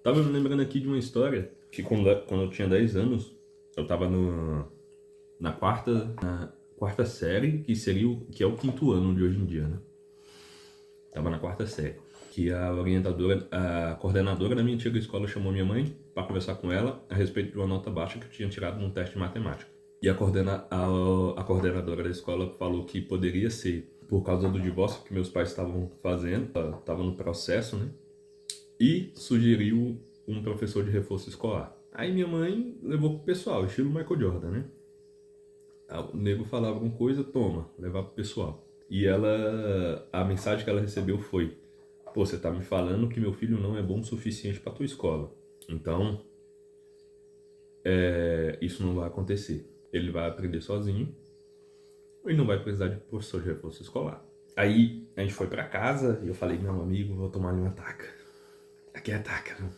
Tava me lembrando aqui de uma história que quando eu tinha 10 anos, eu tava na quarta série, que é o quinto ano de hoje em dia, né? Tava na quarta série. Que a orientadora, a coordenadora da minha antiga escola chamou minha mãe para conversar com ela a respeito de uma nota baixa que eu tinha tirado num teste de matemática. E a coordenadora da escola falou que poderia ser por causa do divórcio que meus pais estavam fazendo, estava no processo, né? E sugeriu um professor de reforço escolar. Aí minha mãe levou pro pessoal, estilo Michael Jordan, né? O nego falava alguma coisa, toma, levar pro pessoal. E a mensagem que ela recebeu foi: pô, você tá me falando que meu filho não é bom o suficiente pra tua escola. Então, isso não vai acontecer. Ele vai aprender sozinho e não vai precisar de professor de reforço escolar. Aí a gente foi pra casa e eu falei: meu amigo, vou tomar ali uma taca. Aqui é taca, né?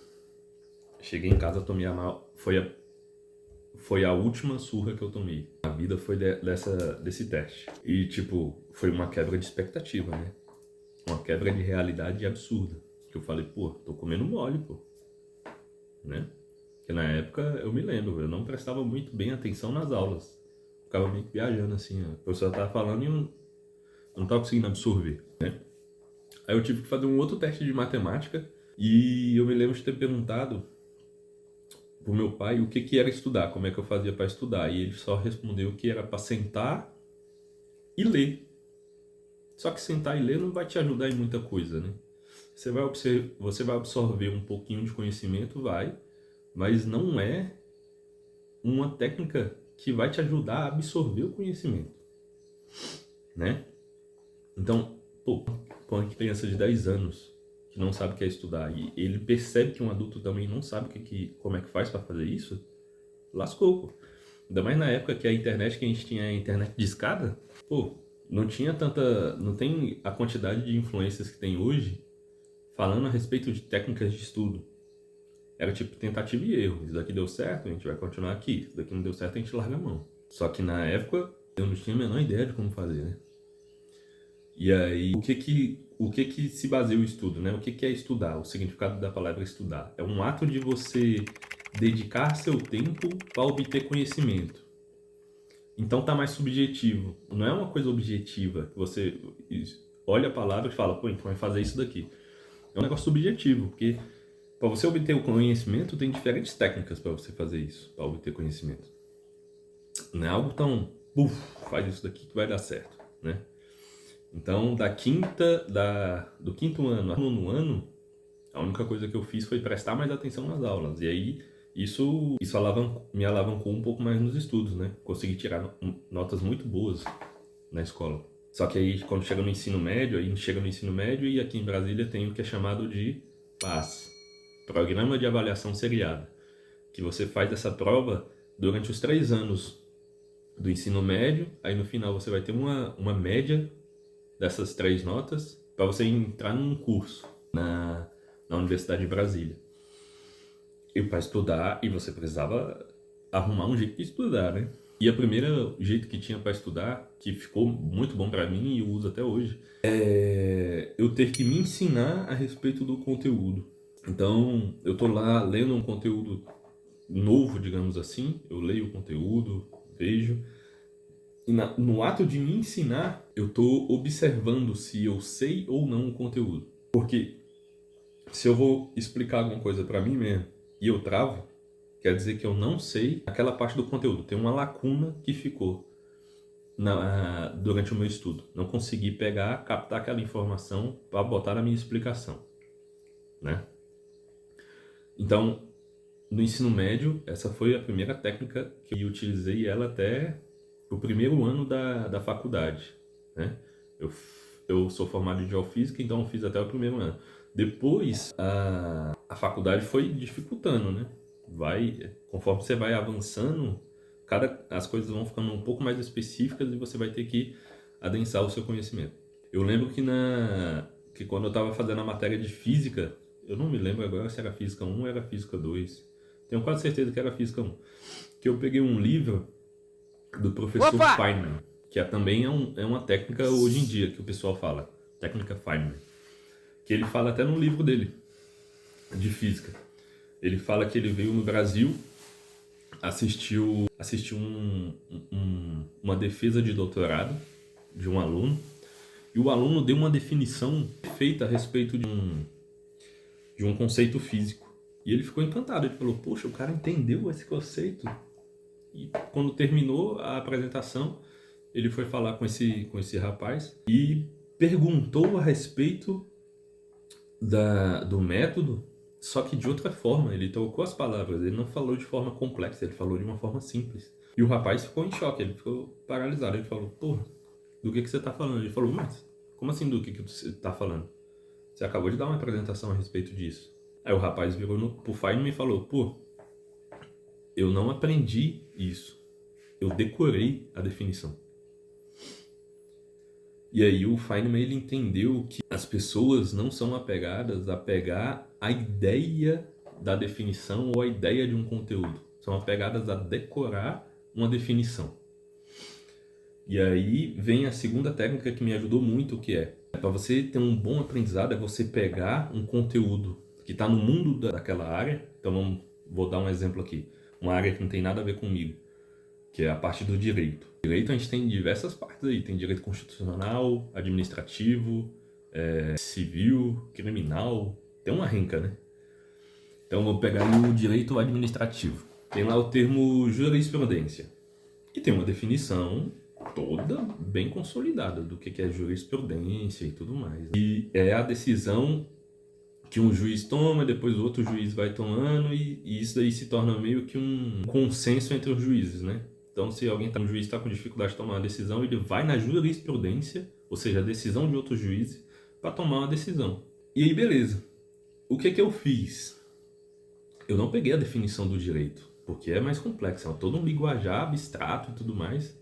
Cheguei em casa, tomei a mal. Foi a última surra que eu tomei. A vida foi desse teste. E, tipo, foi uma quebra de expectativa, né? Uma quebra de realidade absurda. Que eu falei, pô, tô comendo mole, pô. Né? Porque na época, eu me lembro, eu não prestava muito bem atenção nas aulas. Ficava meio que viajando, assim. A professora tava falando e eu não tava conseguindo absorver, né? Aí eu tive que fazer um outro teste de matemática. E eu me lembro de ter perguntado pro meu pai o que era estudar, como é que eu fazia para estudar. E ele só respondeu que era para sentar e ler. Só que sentar e ler não vai te ajudar em muita coisa, né? Você vai absorver um pouquinho de conhecimento, mas não é uma técnica que vai te ajudar a absorver o conhecimento, né? Então, pô, uma criança de 10 anos que não sabe o que é estudar e ele percebe que um adulto também não sabe como é que faz para fazer isso, lascou, pô. Ainda mais na época que a internet, que a gente tinha a internet discada, pô, não tem a quantidade de influências que tem hoje falando a respeito de técnicas de estudo. Era tipo tentativa e erro. Isso daqui deu certo, a gente vai continuar aqui. Isso daqui não deu certo, a gente larga a mão. Só que na época eu não tinha a menor ideia de como fazer, né? E aí, o que que se baseia o estudo, né? O que é estudar? O significado da palavra estudar. É um ato de você dedicar seu tempo para obter conhecimento. Então tá mais subjetivo. Não é uma coisa objetiva que você olha a palavra e fala, pô, então vai fazer isso daqui. É um negócio subjetivo, porque para você obter o conhecimento tem diferentes técnicas para você fazer isso, para obter conhecimento. Não é algo tão, faz isso daqui que vai dar certo, né? Então, do quinto ano ao nono ano, a única coisa que eu fiz foi prestar mais atenção nas aulas. E aí, isso me alavancou um pouco mais nos estudos, né? Consegui tirar notas muito boas na escola. Só que aí, quando chega no ensino médio, e aqui em Brasília tem o que é chamado de PAS, Programa de Avaliação Seriada, que você faz essa prova durante os 3 anos do ensino médio, aí no final você vai ter uma média dessas 3 notas para você entrar num curso na Universidade de Brasília. E para estudar, e você precisava arrumar um jeito de estudar, né? E o primeiro jeito que tinha para estudar, que ficou muito bom para mim e eu uso até hoje, é eu ter que me ensinar a respeito do conteúdo. Então, eu tô lá lendo um conteúdo novo, digamos assim, eu leio o conteúdo, vejo, e no ato de me ensinar, eu tô observando se eu sei ou não o conteúdo. Porque se eu vou explicar alguma coisa para mim mesmo e eu travo, quer dizer que eu não sei aquela parte do conteúdo. Tem uma lacuna que ficou durante o meu estudo. Não consegui captar aquela informação para botar na minha explicação, né? Então, no ensino médio, essa foi a primeira técnica que eu utilizei ela até o primeiro ano da faculdade, né? Eu sou formado em geofísica, então eu fiz até o primeiro ano. Depois, a faculdade foi dificultando, né? Conforme você vai avançando, as coisas vão ficando um pouco mais específicas e você vai ter que adensar o seu conhecimento. Eu lembro que quando eu estava fazendo a matéria de física, eu não me lembro agora se era física 1 ou era física 2. Tenho quase certeza que era física 1. Que eu peguei um livro do professor Feynman, que também é uma técnica hoje em dia que o pessoal fala, técnica Feynman, que ele fala até no livro dele de física. Ele fala que ele veio no Brasil, assistiu uma defesa de doutorado de um aluno, e o aluno deu uma definição feita a respeito de um conceito físico. E ele ficou encantado, ele falou, poxa, o cara entendeu esse conceito. E quando terminou a apresentação, ele foi falar com esse rapaz e perguntou a respeito do método, só que de outra forma. Ele trocou as palavras, ele não falou de forma complexa, ele falou de uma forma simples. E o rapaz ficou em choque, ele ficou paralisado. Ele falou, porra, do que você está falando? Ele falou, mas como assim do que você está falando? Você acabou de dar uma apresentação a respeito disso. Aí o rapaz virou pro Feynman e falou, pô, eu não aprendi isso, eu decorei a definição. E aí o Feynman, ele entendeu que as pessoas não são apegadas a pegar a ideia da definição ou a ideia de um conteúdo. São apegadas a decorar uma definição. E aí vem a segunda técnica que me ajudou muito, que é para você ter um bom aprendizado, é você pegar um conteúdo que está no mundo daquela área. Então vou dar um exemplo aqui. Uma área que não tem nada a ver comigo, que é a parte do direito. Direito a gente tem diversas partes aí. Tem direito constitucional, administrativo, civil, criminal. Tem uma renca, né? Então vou pegar o direito administrativo. Tem lá o termo jurisprudência. E tem uma definição toda bem consolidada do que é jurisprudência e tudo mais. E é a decisão que um juiz toma, depois o outro juiz vai tomando, e isso daí se torna meio que um consenso entre os juízes, né? Então, se um juiz está com dificuldade de tomar uma decisão, ele vai na jurisprudência, ou seja, a decisão de outros juízes, para tomar uma decisão. E aí, beleza. O que eu fiz? Eu não peguei a definição do direito, porque é mais complexo, é todo um linguajar abstrato e tudo mais.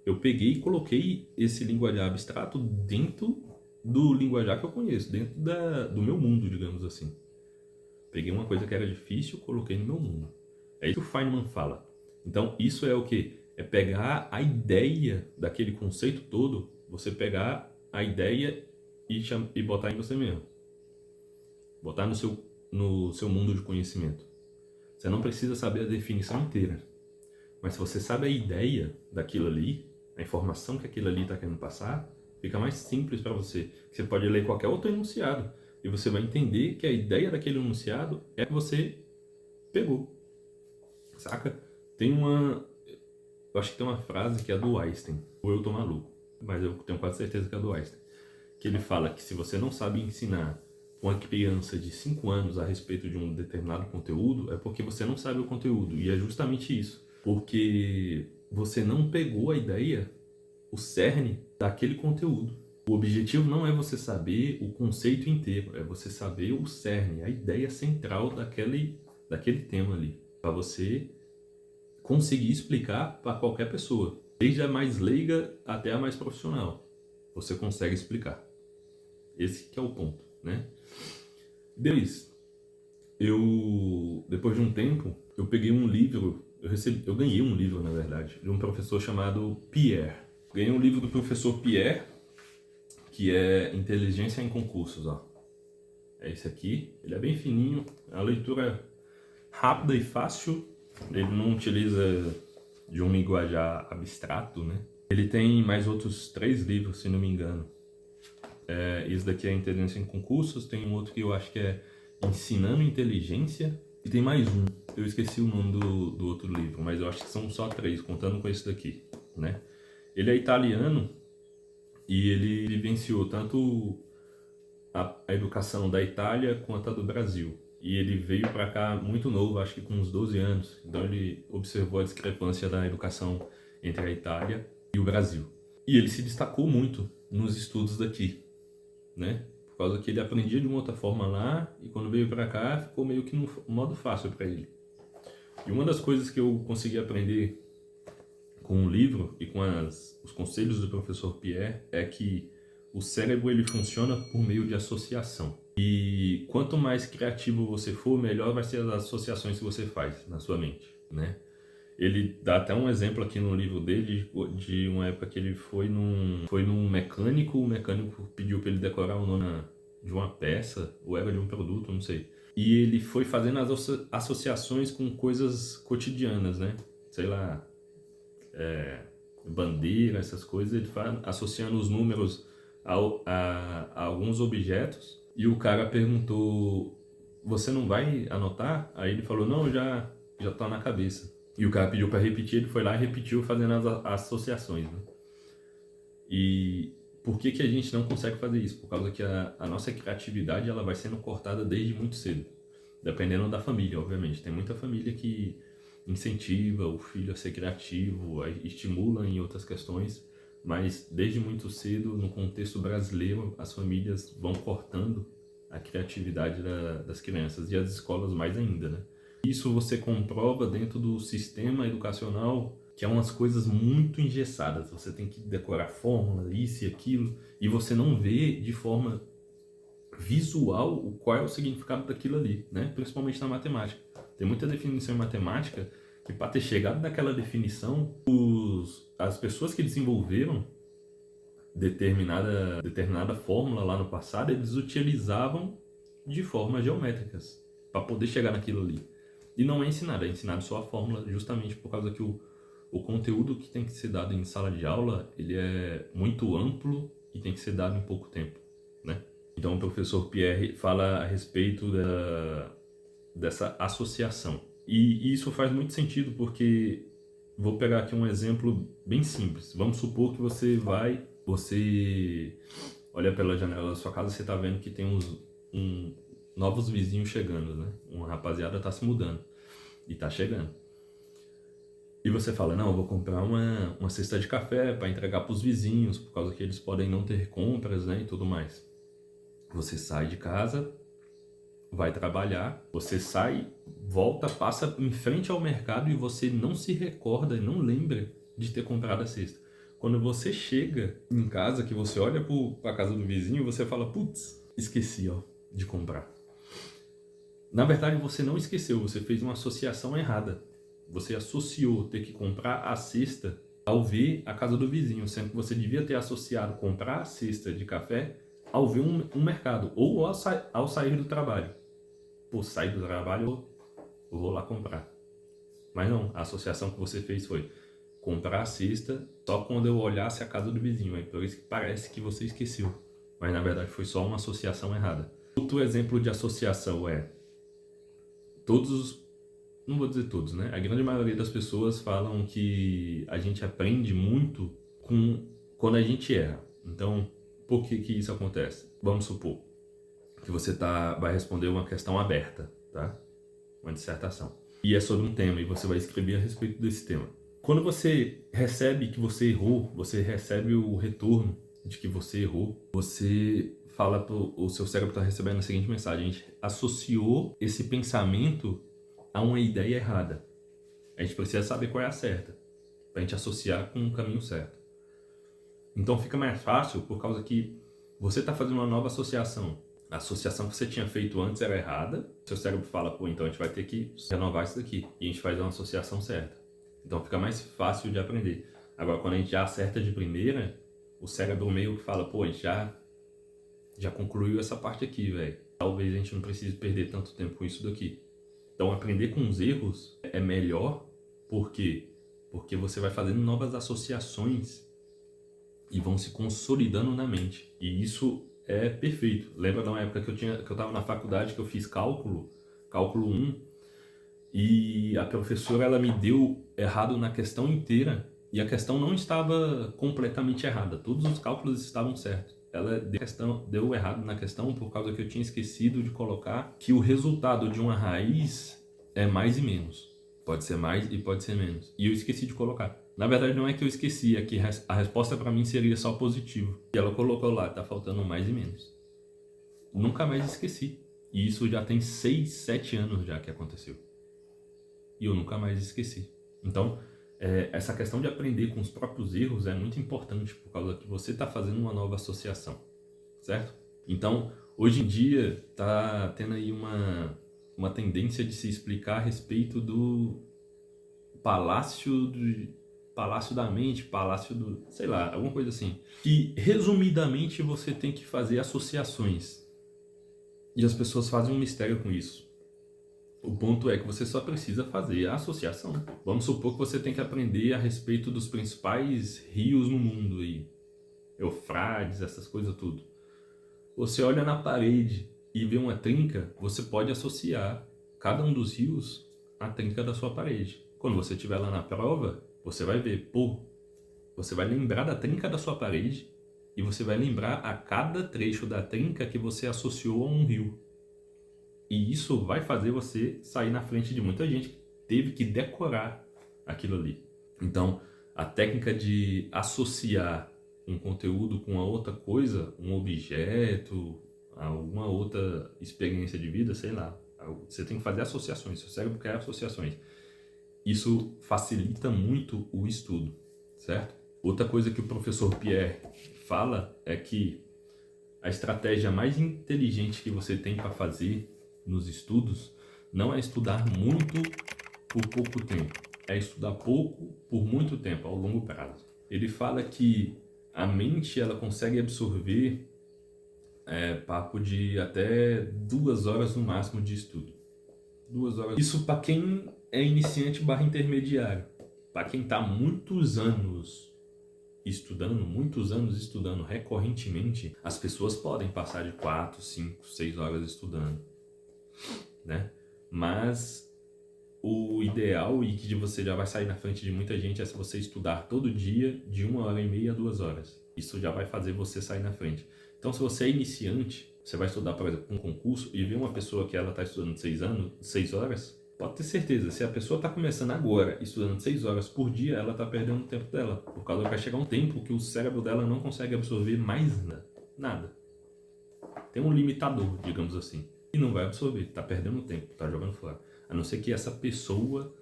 Eu peguei e coloquei esse linguajar abstrato dentro do linguajar que eu conheço, dentro do meu mundo, digamos assim. Peguei uma coisa que era difícil, coloquei no meu mundo. É isso que o Feynman fala. Então, isso é o quê? É pegar a ideia daquele conceito todo, você pegar a ideia e botar em você mesmo. Botar no seu mundo de conhecimento. Você não precisa saber a definição inteira. Mas se você sabe a ideia daquilo ali, a informação que aquilo ali está querendo passar, fica mais simples para você. Você pode ler qualquer outro enunciado e você vai entender que a ideia daquele enunciado é que você pegou. Saca? Eu acho que tem uma frase que é do Einstein, ou eu tô maluco, mas eu tenho quase certeza que é do Einstein, que ele fala que se você não sabe ensinar uma criança de 5 anos a respeito de um determinado conteúdo, é porque você não sabe o conteúdo. E é justamente isso. Porque você não pegou a ideia, o cerne daquele conteúdo. O objetivo não é você saber o conceito inteiro, é você saber o cerne, a ideia central daquele tema ali. Para você conseguir explicar para qualquer pessoa, desde a mais leiga até a mais profissional. Você consegue explicar. Esse que é o ponto, né? Depois de um tempo, eu peguei um livro, eu ganhei um livro, na verdade, de um professor chamado Pierre. Ganhei um livro do professor Pierre, que é Inteligência em Concursos, ó. É esse aqui, ele é bem fininho, é uma leitura rápida e fácil, ele não utiliza de um linguajar abstrato, né? Ele tem mais outros 3 livros, se não me engano. Esse daqui é Inteligência em Concursos, tem um outro que eu acho que é Ensinando Inteligência, e tem mais um, eu esqueci o nome do outro livro, mas eu acho que são só 3, contando com esse daqui, né? Ele é italiano e ele vivenciou tanto a educação da Itália quanto a do Brasil. E ele veio para cá muito novo, acho que com uns 12 anos, então ele observou a discrepância da educação entre a Itália e o Brasil. E ele se destacou muito nos estudos daqui, né? Por causa que ele aprendia de uma outra forma lá, e quando veio para cá ficou meio que no modo fácil para ele. E uma das coisas que eu consegui aprender com o livro e com os conselhos do professor Pierre é que o cérebro ele funciona por meio de associação. E quanto mais criativo você for, melhor vai ser as associações que você faz na sua mente, né? Ele dá até um exemplo aqui no livro dele de uma época que ele foi num mecânico, o mecânico pediu para ele decorar o nome de uma peça, ou era de um produto, não sei. E ele foi fazendo as associações com coisas cotidianas, né? Sei lá, bandeira, essas coisas, ele vai associando os números a alguns objetos. E o cara perguntou, você não vai anotar? Aí ele falou, não, já tá na cabeça. E o cara pediu para repetir, ele foi lá e repetiu fazendo as associações, né? E por que a gente não consegue fazer isso? Por causa que a nossa criatividade ela vai sendo cortada desde muito cedo. Dependendo da família, obviamente. Tem muita família que incentiva o filho a ser criativo, estimula em outras questões, mas desde muito cedo, no contexto brasileiro, as famílias vão cortando a criatividade das crianças e as escolas mais ainda, né? Isso você comprova dentro do sistema educacional, que é umas coisas muito engessadas. Você tem que decorar fórmula, isso e aquilo, e você não vê de forma visual qual é o significado daquilo ali, né? Principalmente na matemática. Tem muita definição em matemática que, para ter chegado naquela definição, as pessoas que desenvolveram determinada fórmula lá no passado, eles utilizavam de formas geométricas para poder chegar naquilo ali. E não é ensinado só a fórmula, justamente por causa que o conteúdo que tem que ser dado em sala de aula, ele é muito amplo e tem que ser dado em pouco tempo, né? Então o professor Pierre fala a respeito dessa associação. E isso faz muito sentido porque, vou pegar aqui um exemplo bem simples. Vamos supor que você olha pela janela da sua casa, você está vendo que tem novos vizinhos chegando, né? Uma rapaziada está se mudando e está chegando. E você fala, não, eu vou comprar uma cesta de café para entregar para os vizinhos, por causa que eles podem não ter compras, né, e tudo mais. Você sai de casa, vai trabalhar, você sai, volta, passa em frente ao mercado e você não se recorda, não lembra de ter comprado a cesta. Quando você chega em casa, que você olha para a casa do vizinho, você fala, putz, esqueci, de comprar. Na verdade, você não esqueceu, você fez uma associação errada. Você associou ter que comprar a cesta ao ver a casa do vizinho, sendo que você devia ter associado comprar a cesta de café ao ver um mercado, ou ao sair do trabalho. Pô, sair do trabalho, eu vou lá comprar. Mas não, a associação que você fez foi comprar a cesta só quando eu olhasse a casa do vizinho. É por isso que parece que você esqueceu. Mas na verdade foi só uma associação errada. Outro exemplo de associação é não vou dizer todos, né? A grande maioria das pessoas falam que a gente aprende muito quando a gente erra. Então, por que isso acontece? Vamos supor que você vai responder uma questão aberta, tá? Uma dissertação. E é sobre um tema e você vai escrever a respeito desse tema. Quando você recebe que você errou, você recebe o retorno de que você errou, você fala o seu cérebro está recebendo a seguinte mensagem: a gente associou esse pensamento a uma ideia errada. A gente precisa saber qual é a certa, para a gente associar com o caminho certo. Então fica mais fácil por causa que você está fazendo uma nova associação. A associação que você tinha feito antes era errada. Seu cérebro fala, pô, então a gente vai ter que renovar isso daqui. E a gente faz uma associação certa. Então fica mais fácil de aprender. Agora, quando a gente já acerta de primeira, o cérebro meio que fala, pô, a gente já concluiu essa parte aqui, velho. Talvez a gente não precise perder tanto tempo com isso daqui. Então aprender com os erros é melhor. Por quê? Porque você vai fazendo novas associações e vão se consolidando na mente. E isso é perfeito. Lembra de uma época que eu estava na faculdade, que eu fiz cálculo 1, e a professora ela me deu errado na questão inteira, e a questão não estava completamente errada, todos os cálculos estavam certos. Ela deu errado na questão por causa que eu tinha esquecido de colocar que o resultado de uma raiz é mais e menos. Pode ser mais e pode ser menos. E eu esqueci de colocar. Na verdade, não é que eu esqueci, é que a resposta para mim seria só positivo. E ela colocou lá, tá faltando mais e menos. Nunca mais esqueci. E isso já tem 6, 7 anos já que aconteceu. E eu nunca mais esqueci. Então, essa questão de aprender com os próprios erros é muito importante, por causa que você está fazendo uma nova associação, certo? Então, hoje em dia, tá tendo aí uma tendência de se explicar a respeito do palácio da mente, palácio do... sei lá, alguma coisa assim. Que, resumidamente, você tem que fazer associações. E as pessoas fazem um mistério com isso. O ponto é que você só precisa fazer a associação. Vamos supor que você tem que aprender a respeito dos principais rios no mundo aí. Eufrates, essas coisas tudo. Você olha na parede e vê uma trinca, você pode associar cada um dos rios à trinca da sua parede. Quando você estiver lá na prova, você vai ver, pô, você vai lembrar da trinca da sua parede e você vai lembrar a cada trecho da trinca que você associou a um rio. E isso vai fazer você sair na frente de muita gente que teve que decorar aquilo ali. Então, a técnica de associar um conteúdo com a outra coisa, um objeto, alguma outra experiência de vida, sei lá. Você tem que fazer associações, seu cérebro quer associações. Isso facilita muito o estudo, certo? Outra coisa que o professor Pierre fala é que a estratégia mais inteligente que você tem para fazer nos estudos não é estudar muito por pouco tempo, é estudar pouco por muito tempo, ao longo prazo. Ele fala que a mente ela consegue absorver papo de até 2 horas no máximo de estudo. 2 horas. Isso para quem é iniciante barra intermediário. Para quem está muitos anos estudando recorrentemente, as pessoas podem passar de 4, 5, 6 horas estudando, né? Mas o ideal e que você já vai sair na frente de muita gente é se você estudar todo dia de 1h30 a 2 horas. Isso já vai fazer você sair na frente. Então, se você é iniciante, você vai estudar, por exemplo, um concurso e ver uma pessoa que ela está estudando 6 horas, pode ter certeza, se a pessoa está começando agora, estudando 6 horas por dia, ela está perdendo o tempo dela. Por causa que vai chegar um tempo que o cérebro dela não consegue absorver mais nada. Tem um limitador, digamos assim. E não vai absorver, está perdendo tempo, está jogando fora. A não ser que essa pessoa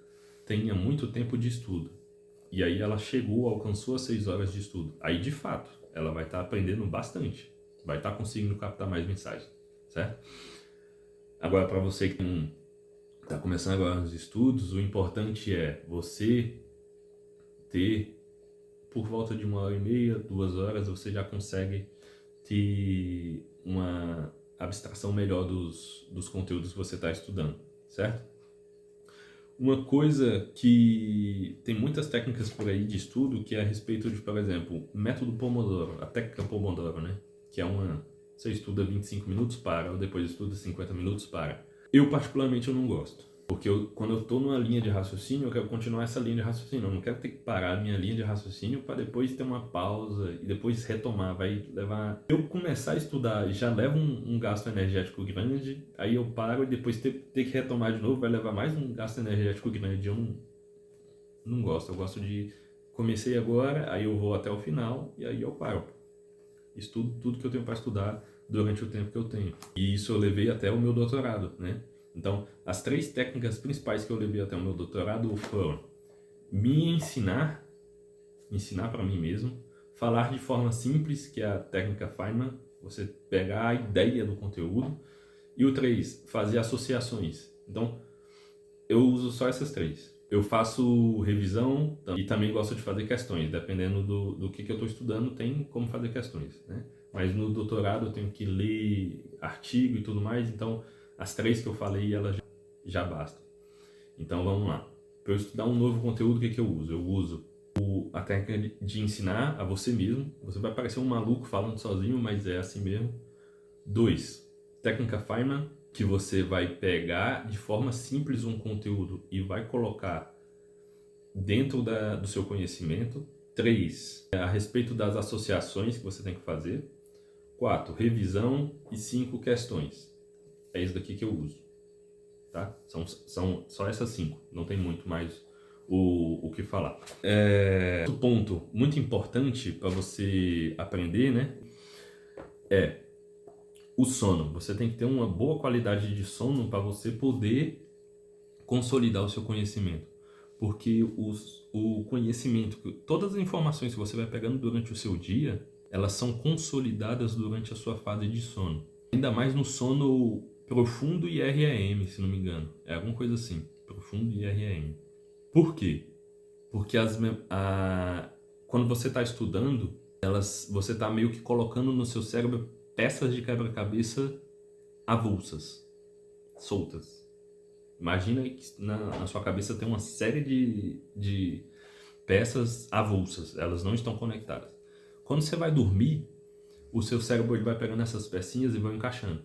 tenha muito tempo de estudo. E aí ela alcançou as 6 horas de estudo. Aí, de fato, ela vai estar aprendendo bastante. Vai estar conseguindo captar mais mensagem, certo? Agora, para você que não está começando agora nos estudos, o importante é você ter, por volta de 1h30, 2 horas, você já consegue ter uma abstração melhor dos conteúdos que você está estudando, certo? Uma coisa que tem muitas técnicas por aí de estudo que é a respeito de, por exemplo, método Pomodoro, a técnica Pomodoro, né? Que é você estuda 25 minutos, para, ou depois estuda 50 minutos, para. Eu, particularmente, eu não gosto. Porque quando eu estou numa linha de raciocínio, eu quero continuar essa linha de raciocínio. Eu não quero ter que parar a minha linha de raciocínio para depois ter uma pausa e depois retomar. Vai levar... Eu começar a estudar já leva um gasto energético grande, aí eu paro e depois ter que retomar de novo vai levar mais um gasto energético grande. Eu não gosto. Eu gosto de... Comecei agora, aí eu vou até o final e aí eu paro. Estudo tudo que eu tenho para estudar durante o tempo que eu tenho. E isso eu levei até o meu doutorado, né? Então, as 3 técnicas principais que eu levei até o meu doutorado foram me ensinar para mim mesmo, falar de forma simples, que é a técnica Feynman, você pegar a ideia do conteúdo, e o 3, fazer associações. Então, eu uso só essas 3. Eu faço revisão e também gosto de fazer questões, dependendo do que eu estou estudando, tem como fazer questões, né? Mas no doutorado eu tenho que ler artigo e tudo mais, então as 3 que eu falei, elas já bastam. Então vamos lá. Para eu estudar um novo conteúdo, o que eu uso? Eu uso a técnica de ensinar a você mesmo. Você vai parecer um maluco falando sozinho, mas é assim mesmo. 2, técnica Feynman, que você vai pegar de forma simples um conteúdo e vai colocar dentro do seu conhecimento. 3, a respeito das associações que você tem que fazer. 4, revisão. E 5, questões. É isso daqui que eu uso, tá? São só essas 5, não tem muito mais o que falar. Outro ponto muito importante para você aprender, né, é o sono. Você tem que ter uma boa qualidade de sono para você poder consolidar o seu conhecimento. Porque o conhecimento, todas as informações que você vai pegando durante o seu dia, elas são consolidadas durante a sua fase de sono. Ainda mais no sono profundo e REM, se não me engano. É alguma coisa assim, profundo e REM. Por quê? Porque quando você está estudando, você está meio que colocando no seu cérebro peças de quebra-cabeça avulsas, soltas. Imagina que na sua cabeça tem uma série de peças avulsas, elas não estão conectadas. Quando você vai dormir, o seu cérebro ele vai pegando essas pecinhas e vão encaixando.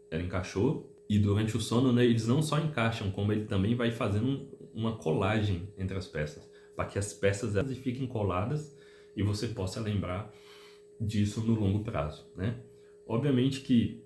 Ela encaixou e durante o sono, né, eles não só encaixam, como ele também vai fazendo uma colagem entre as peças, para que as peças elas fiquem coladas e você possa lembrar disso no longo prazo, né? Obviamente que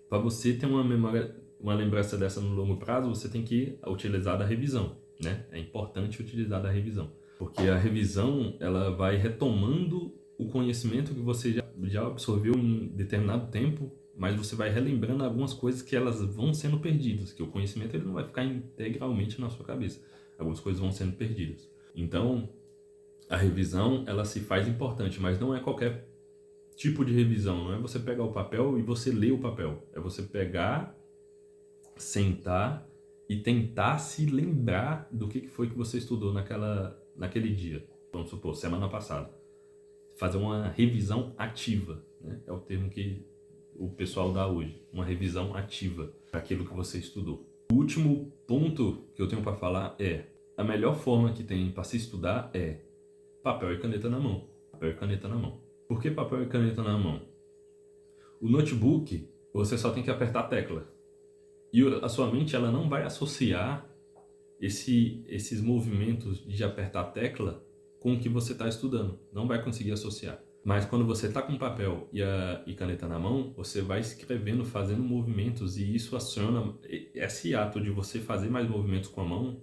para você ter uma memória, uma lembrança dessa no longo prazo, você tem que utilizar da revisão, né? É importante utilizar da revisão, porque a revisão ela vai retomando o conhecimento que você já absorveu em determinado tempo, mas você vai relembrando algumas coisas que elas vão sendo perdidas, que o conhecimento ele não vai ficar integralmente na sua cabeça. Algumas coisas vão sendo perdidas. Então, a revisão ela se faz importante, mas não é qualquer tipo de revisão, não é você pegar o papel e você ler o papel. É você pegar, sentar e tentar se lembrar do que foi que você estudou naquele dia. Vamos supor, semana passada. Fazer uma revisão ativa, né? É o termo que o pessoal dá hoje. Uma revisão ativa para aquilo que você estudou. O último ponto que eu tenho para falar é a melhor forma que tem para se estudar é papel e caneta na mão. Papel e caneta na mão. Por que papel e caneta na mão? O notebook, você só tem que apertar a tecla. E a sua mente ela não vai associar esses movimentos de apertar a tecla com o que você está estudando. Não vai conseguir associar. Mas quando você está com papel e caneta na mão, você vai escrevendo, fazendo movimentos e isso aciona... Esse ato de você fazer mais movimentos com a mão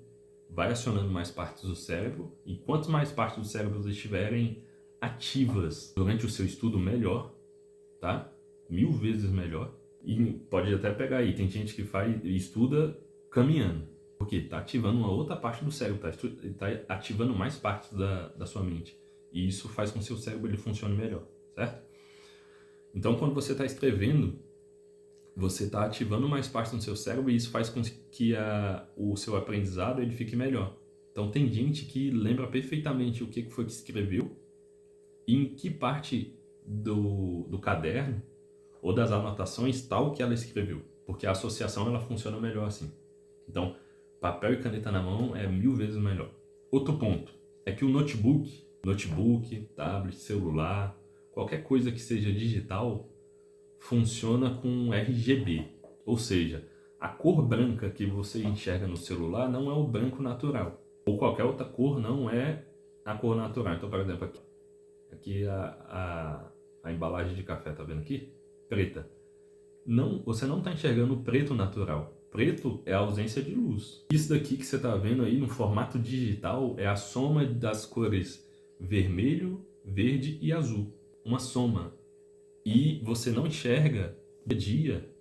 vai acionando mais partes do cérebro. E quanto mais partes do cérebro estiverem ativas durante o seu estudo, melhor, tá? 1000 vezes melhor. E pode até pegar aí, tem gente que estuda caminhando, porque tá ativando uma outra parte do cérebro, tá ativando mais partes da sua mente. E isso faz com que o seu cérebro ele funcione melhor, certo? Então, quando você está escrevendo, você está ativando mais partes do seu cérebro e isso faz com que o seu aprendizado ele fique melhor. Então, tem gente que lembra perfeitamente o que foi que escreveu e em que parte do caderno ou das anotações tal que ela escreveu, porque a associação ela funciona melhor assim. Então, papel e caneta na mão é 1000 vezes melhor. Outro ponto é que o notebook, tablet, celular, qualquer coisa que seja digital, funciona com RGB, ou seja, a cor branca que você enxerga no celular não é o branco natural, ou qualquer outra cor não é a cor natural. Então, por exemplo, aqui a embalagem de café, tá vendo aqui? Preta. Não, você não está enxergando o preto natural. Preto é a ausência de luz. Isso daqui que você está vendo aí no formato digital é a soma das cores vermelho, verde e azul. Uma soma. E você não enxerga dia a dia,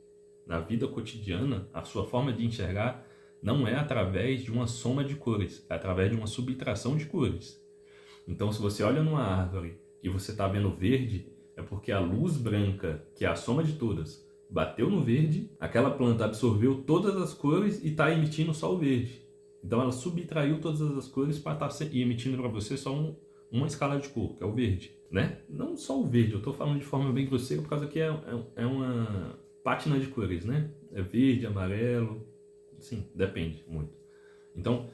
na vida cotidiana, a sua forma de enxergar não é através de uma soma de cores, é através de uma subtração de cores. Então, se você olha numa árvore e você está vendo verde, é porque a luz branca, que é a soma de todas, bateu no verde, aquela planta absorveu todas as cores e está emitindo só o verde. Então ela subtraiu todas as cores para estar emitindo para você só uma escala de cor, que é o verde, né? Não só o verde, eu estou falando de forma bem grosseira por causa que é uma pátina de cores, né? É verde, amarelo, sim, depende muito. Então,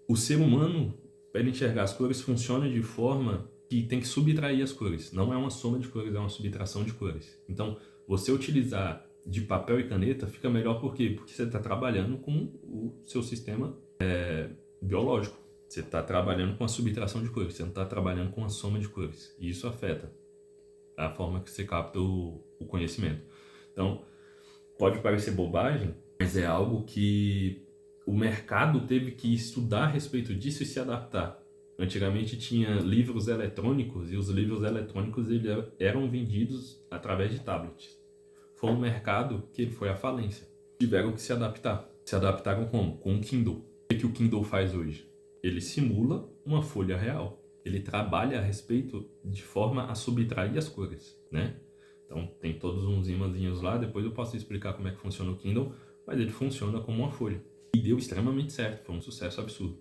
o ser humano, para ele enxergar as cores, funciona de forma que tem que subtrair as cores. Não é uma soma de cores, é uma subtração de cores. Então, você utilizar de papel e caneta fica melhor por quê? Porque você está trabalhando com o seu sistema biológico. Você está trabalhando com a subtração de cores, você não está trabalhando com a soma de cores. E isso afeta a forma que você capta o conhecimento. Então, pode parecer bobagem, mas é algo que o mercado teve que estudar a respeito disso e se adaptar. Antigamente tinha livros eletrônicos e os livros eletrônicos eram vendidos através de tablets. Foi um mercado que foi à falência. Tiveram que se adaptar. Se adaptaram como? Com o Kindle. O que o Kindle faz hoje? Ele simula uma folha real. Ele trabalha a respeito de forma a subtrair as cores, né? Então tem todos uns imãzinhos lá, depois eu posso explicar como é que funciona o Kindle, mas ele funciona como uma folha. E deu extremamente certo, foi um sucesso absurdo.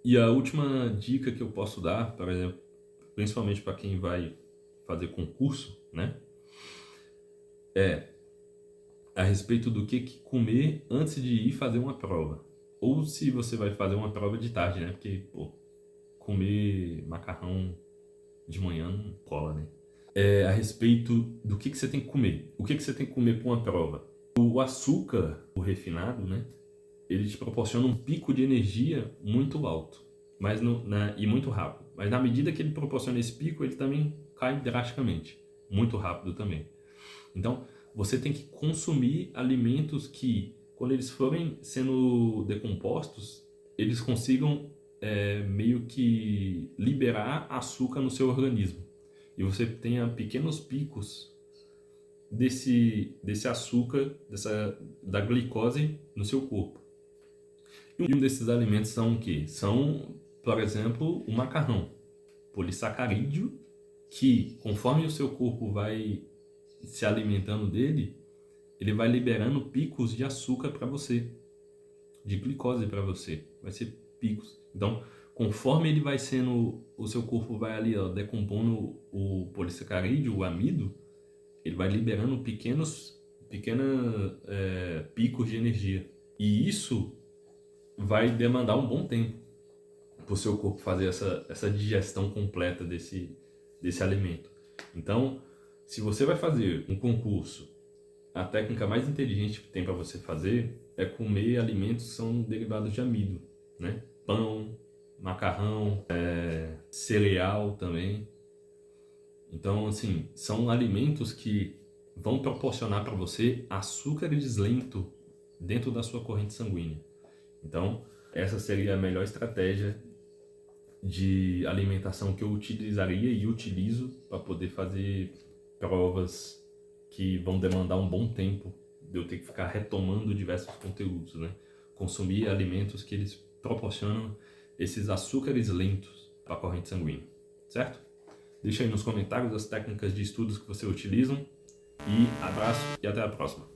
E a última dica que eu posso dar, por exemplo, principalmente para quem vai fazer concurso, né? a respeito do que comer antes de ir fazer uma prova. Ou se você vai fazer uma prova de tarde, né? Porque, pô, comer macarrão de manhã não cola, né? A respeito do que você tem que comer. O que você tem que comer para uma prova? O açúcar, o refinado, né? Ele te proporciona um pico de energia muito alto e muito rápido. Mas na medida que ele proporciona esse pico, ele também cai drasticamente. Muito rápido também. Então, você tem que consumir alimentos que, quando eles forem sendo decompostos, eles consigam meio que liberar açúcar no seu organismo. E você tenha pequenos picos desse açúcar, da glicose no seu corpo. E um desses alimentos são o quê? São, por exemplo, o macarrão, polissacarídeo, que conforme o seu corpo vai se alimentando dele, ele vai liberando picos de açúcar para você, de glicose para você, vai ser picos. Então, conforme ele vai sendo, o seu corpo vai ali decompondo o polissacarídeo, o amido, ele vai liberando pequenos picos de energia. E isso vai demandar um bom tempo para o seu corpo fazer essa digestão completa desse alimento. Então, se você vai fazer um concurso, a técnica mais inteligente que tem para você fazer é comer alimentos que são derivados de amido, né? Pão, macarrão, cereal também. Então, assim, são alimentos que vão proporcionar para você açúcares lento dentro da sua corrente sanguínea. Então, essa seria a melhor estratégia de alimentação que eu utilizaria e utilizo para poder fazer provas que vão demandar um bom tempo de eu ter que ficar retomando diversos conteúdos, né? Consumir alimentos que eles proporcionam esses açúcares lentos para a corrente sanguínea, certo? Deixa aí nos comentários as técnicas de estudos que você utilizam e abraço e até a próxima.